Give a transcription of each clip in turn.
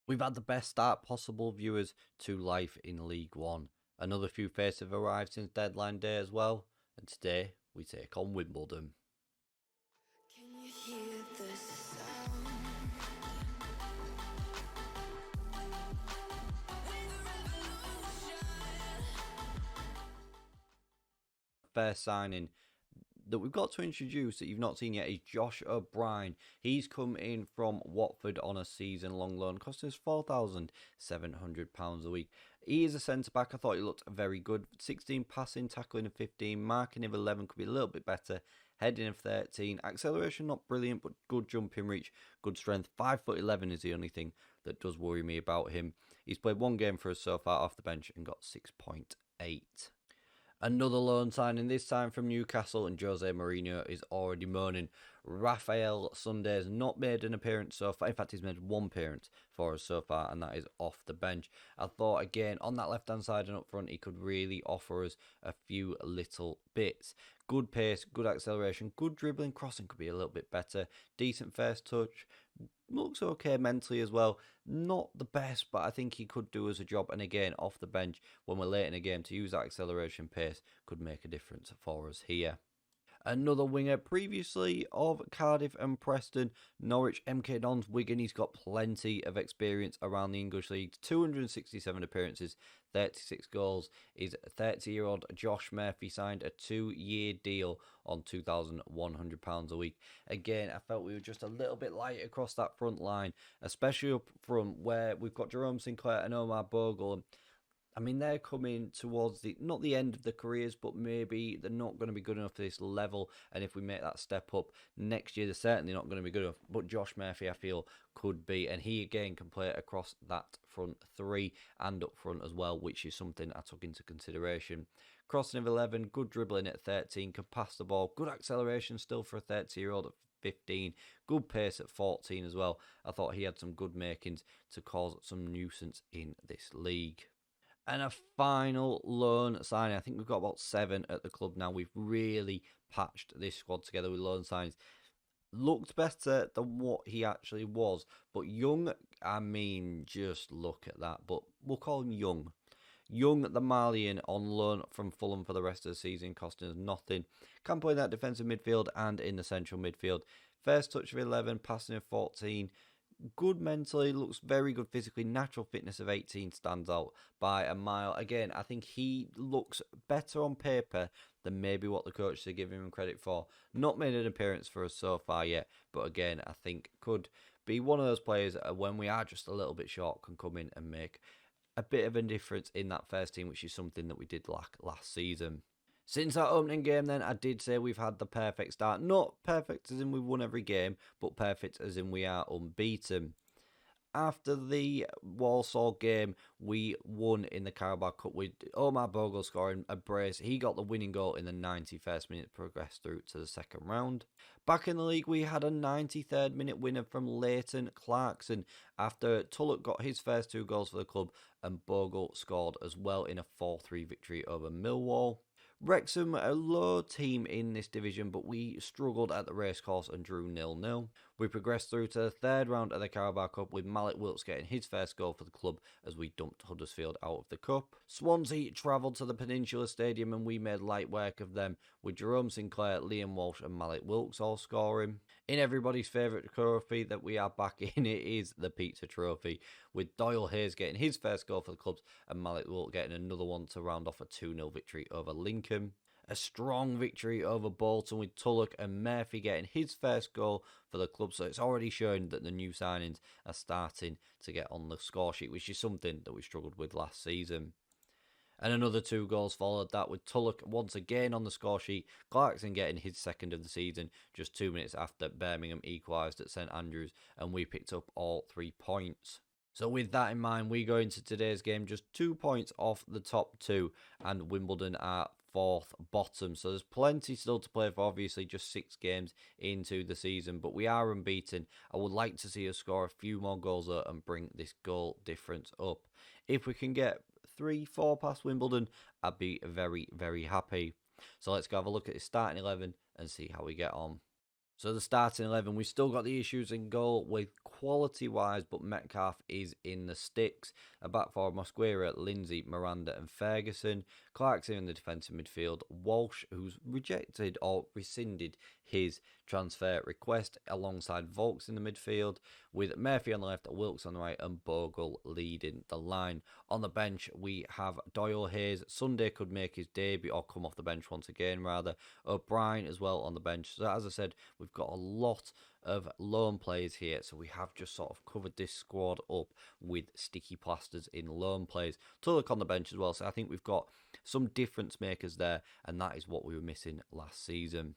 We've had the best start possible, viewers, to life in League One. Another few faces have arrived since deadline day as well, and today we take on Wimbledon. Can you hear the sound? First signing that we've got to introduce that you've not seen yet is Josh O'Brien. He's come in from Watford on a season-long loan, costing us £4,700 a week. He is a centre-back. I thought he looked very good. 16 passing, tackling of 15, marking of 11, could be a little bit better. Heading of 13, acceleration not brilliant, but good jumping reach, good strength. 5'11" is the only thing that does worry me about him. He's played one game for us so far off the bench and got 6.8. Another loan signing, this time from Newcastle, and Jose Mourinho is already moaning. Rafael Sunday's not made an appearance so far. In fact, he's made one appearance for us so far, and that is off the bench. I thought, again, on that left-hand side and up front, he could really offer us a few little bits. Good pace, good acceleration, good dribbling, crossing could be a little bit better. Decent first touch. Looks okay mentally as well. Not the best, but I think he could do us a job. And again, off the bench, when we're late in a game, to use that acceleration pace could make a difference for us here. Another winger previously of Cardiff and Preston, Norwich, MK Dons, Wigan. He's got plenty of experience around the English league. 267 appearances, 36 goals. Is 30-year-old Josh Murphy signed a 2-year deal on £2,100 a week. Again, I felt we were just a little bit light across that front line, especially up front where we've got Jerome Sinclair and Omar Bogle. I mean, they're coming towards not the end of their careers, but maybe they're not going to be good enough to this level. And if we make that step up next year, they're certainly not going to be good enough. But Josh Murphy, I feel, could be. And he, again, can play across that front three and up front as well, which is something I took into consideration. Crossing of 11, good dribbling at 13, can pass the ball. Good acceleration still for a 30-year-old at 15. Good pace at 14 as well. I thought he had some good makings to cause some nuisance in this league. And a final loan signing. I think we've got about 7 at the club now. We've really patched this squad together with loan signings. Looked better than what he actually was. But Young, I mean, just look at that. But we'll call him Young. Young, the Malian, on loan from Fulham for the rest of the season, costing us nothing. Can play that defensive midfield and in the central midfield. First touch of 11, passing of 14. Good mentally, looks very good physically. Natural fitness of 18 stands out by a mile. Again, I think he looks better on paper than maybe what the coaches are giving him credit for. Not made an appearance for us so far yet, but again, I think could be one of those players when we are just a little bit short can come in and make a bit of a difference in that first team, which is something that we did lack last season. Since that opening game then, I did say we've had the perfect start. Not perfect as in we've won every game, but perfect as in we are unbeaten. After the Walsall game, we won in the Carabao Cup with Omar Bogle scoring a brace. He got the winning goal in the 91st minute to progress through to the second round. Back in the league, we had a 93rd minute winner from Leighton Clarkson after Tulloch got his first 2 goals for the club and Bogle scored as well in a 4-3 victory over Millwall. Wrexham, a low team in this division, but we struggled at the racecourse and drew 0-0. We progressed through to the 3rd round of the Carabao Cup with Malik Wilkes getting his first goal for the club as we dumped Huddersfield out of the cup. Swansea travelled to the Peninsula Stadium and we made light work of them with Jerome Sinclair, Liam Walsh and Malik Wilkes all scoring. In everybody's favourite trophy that we are back in, it is the Pizza Trophy, with Doyle Hayes getting his first goal for the clubs and Malik Wilkes getting another one to round off a 2-0 victory over Lincoln. A strong victory over Bolton with Tulloch and Murphy getting his first goal for the club. So it's already shown that the new signings are starting to get on the score sheet, which is something that we struggled with last season. And another 2 goals followed that with Tulloch once again on the score sheet. Clarkson getting his second of the season just 2 minutes after Birmingham equalised at St Andrews and we picked up all 3 points. So with that in mind, we go into today's game just 2 points off the top 2 and Wimbledon are 4th bottom. So there's plenty still to play for, obviously just 6 games into the season, but we are unbeaten. I would like to see us score a few more goals though and bring this goal difference up. If we can get 3-4 past Wimbledon, I'd be very, very happy. So let's go have a look at his starting 11 and see how we get on. So the starting 11, we've still got the issues in goal with quality-wise, but Metcalf is in the sticks. A back four, Mosquera, Lindsay, Miranda and Ferguson. Clarkson in the defensive midfield. Walsh, who's rejected or rescinded his transfer request, alongside Volks in the midfield, with Murphy on the left, Wilkes on the right and Bogle leading the line. On the bench, we have Doyle Hayes. Sunday could make his debut, or come off the bench once again, rather. O'Brien as well on the bench. So as I said, we've got a lot of loan players here, so we have just sort of covered this squad up with sticky plasters in loan players. Tulloch on the bench as well, so I think we've got some difference makers there, and that is what we were missing last season.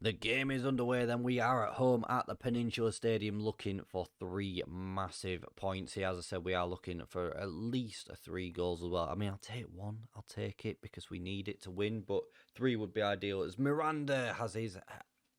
The game is underway then. We are at home at the Peninsula Stadium looking for 3 massive points here. As I said, we are looking for at least 3 goals as well. I mean, I'll take 1. I'll take it because we need it to win, but 3 would be ideal. As Miranda has his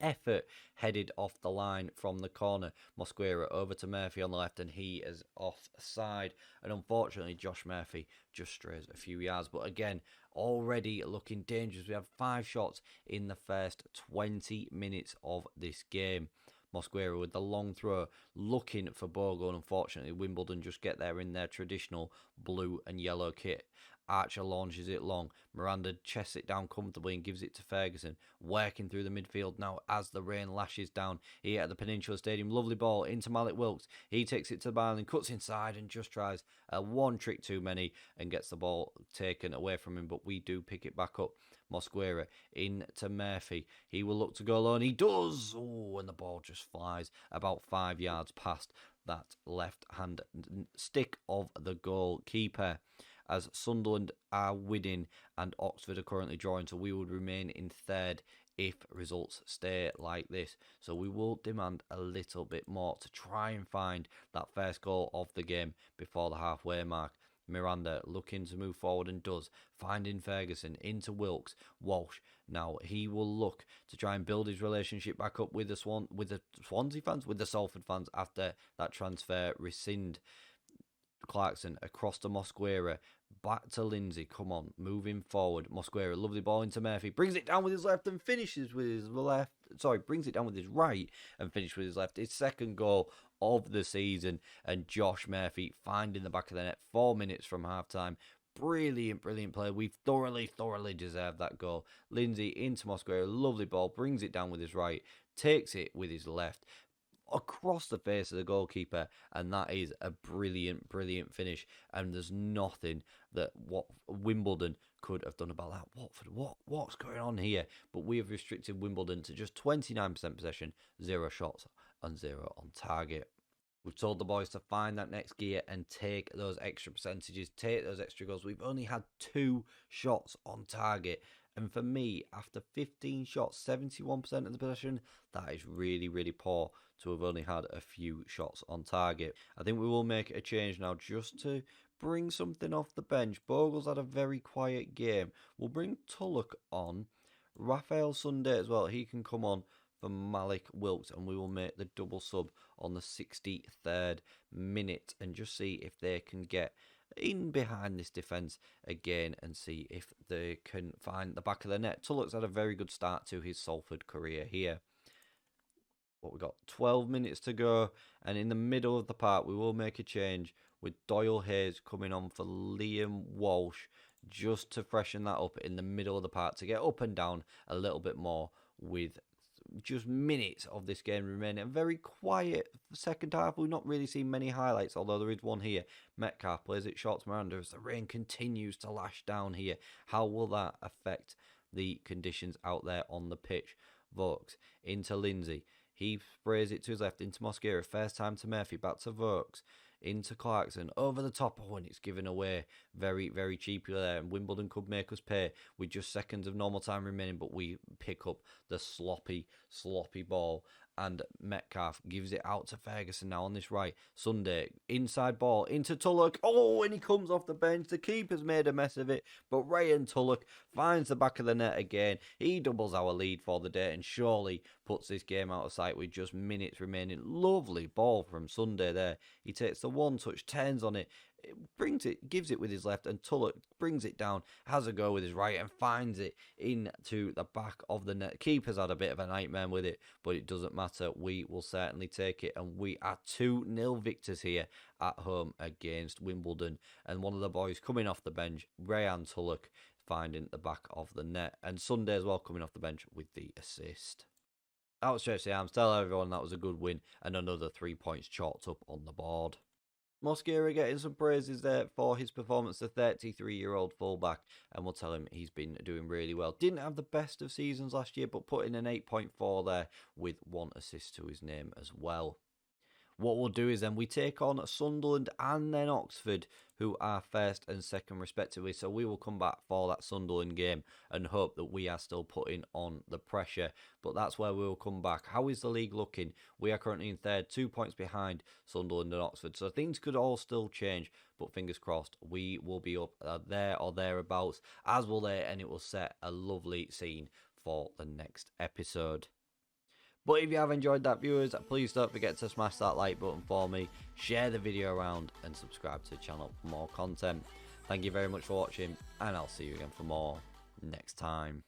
effort headed off the line from the corner. Mosquera over to Murphy on the left, and he is offside. And unfortunately, Josh Murphy just strays a few yards. But again, already looking dangerous. We have 5 shots in the first 20 minutes of this game. Mosquera with the long throw, looking for Bogle, and unfortunately Wimbledon just get there in their traditional blue and yellow kit. Archer launches it long. Miranda chests it down comfortably and gives it to Ferguson, working through the midfield now as the rain lashes down here at the Peninsula Stadium. Lovely ball into Malik Wilkes. He takes it to the byline, cuts inside and just tries one trick too many and gets the ball taken away from him, but we do pick it back up. Mosquera into Murphy. He will look to go alone. He does! Oh, and the ball just flies about 5 yards past that left hand stick of the goalkeeper. As Sunderland are winning and Oxford are currently drawing, so we would remain in third if results stay like this. So we will demand a little bit more to try and find that first goal of the game before the halfway mark. Miranda looking to move forward and does, finding Ferguson into Wilkes. Walsh now, he will look to try and build his relationship back up with the Swansea fans, with the Salford fans after that transfer rescind. Clarkson across to Mosquera, back to Lindsay. Come on, moving forward. Mosquera, lovely ball into Murphy, brings it down with his left and finishes with his left. Sorry, brings it down with his right and finishes with his left. His second goal of the season, and Josh Murphy finding the back of the net 4 minutes from half time. Brilliant play. We've thoroughly deserved that goal. Lindsay into Mosquera, lovely ball, brings it down with his right, takes it with his left across the face of the goalkeeper, and that is a brilliant finish. And there's nothing that what Wimbledon could have done about that. Watford, what's going on here? But we have restricted Wimbledon to just 29% possession, 0 shots and 0 on target. We've told the boys to find that next gear and take those extra percentages, take those extra goals. We've only had 2 shots on target. And for me, after 15 shots, 71% of the possession, that is really poor to have only had a few shots on target. I think we will make a change now just to bring something off the bench. Bogle's had a very quiet game. We'll bring Tulloch on. Raphael Sunday as well. He can come on for Malik Wilkes, and we will make the double sub on the 63rd minute and just see if they can get in behind this defence again and see if they can find the back of the net. Tulloch's had a very good start to his Salford career here. What we got? 12 minutes to go, and in the middle of the part we will make a change with Doyle Hayes coming on for Liam Walsh, just to freshen that up in the middle of the part, to get up and down a little bit more with just minutes of this game remaining. A very quiet second half. We've not really seen many highlights, although there is one here. Metcalf plays it short to Miranda as the rain continues to lash down here. How will that affect the conditions out there on the pitch? Vokes into Lindsay. He sprays it to his left into Mosquera. First time to Murphy. Back to Vokes. Into Clarkson. Over the top. Oh, and it's given away very cheaply there. And Wimbledon could make us pay with just seconds of normal time remaining. But we pick up the sloppy ball. And Metcalf gives it out to Ferguson now on this right. Sunday, inside ball into Tulloch. Oh, and he comes off the bench. The keeper's made a mess of it. But Ryan Tulloch finds the back of the net again. He doubles our lead for the day. And surely puts this game out of sight with just minutes remaining. Lovely ball from Sunday there. He takes the one touch, turns on it, brings it, gives it with his left, and Tulloch brings it down, has a go with his right, and finds it into the back of the net. Keeper's had a bit of a nightmare with it, but it doesn't matter. We will certainly take it, and we are 2-0 victors here at home against Wimbledon. And one of the boys coming off the bench, Rayan Tulloch, finding the back of the net, and Sunday as well coming off the bench with the assist. Outstretch the arms, tell everyone that was a good win, and another 3 points chalked up on the board. Mosquera getting some praises there for his performance, the 33-year-old fullback, and we'll tell him he's been doing really well. Didn't have the best of seasons last year, but put in an 8.4 there with 1 assist to his name as well. What we'll do is then we take on Sunderland and then Oxford, who are first and second respectively. So we will come back for that Sunderland game and hope that we are still putting on the pressure. But that's where we will come back. How is the league looking? We are currently in third, 2 points behind Sunderland and Oxford. So things could all still change. But fingers crossed, we will be up there or thereabouts, as will they, and it will set a lovely scene for the next episode. But if you have enjoyed that, viewers, please don't forget to smash that like button for me, share the video around, and subscribe to the channel for more content. Thank you very much for watching, and I'll see you again for more next time.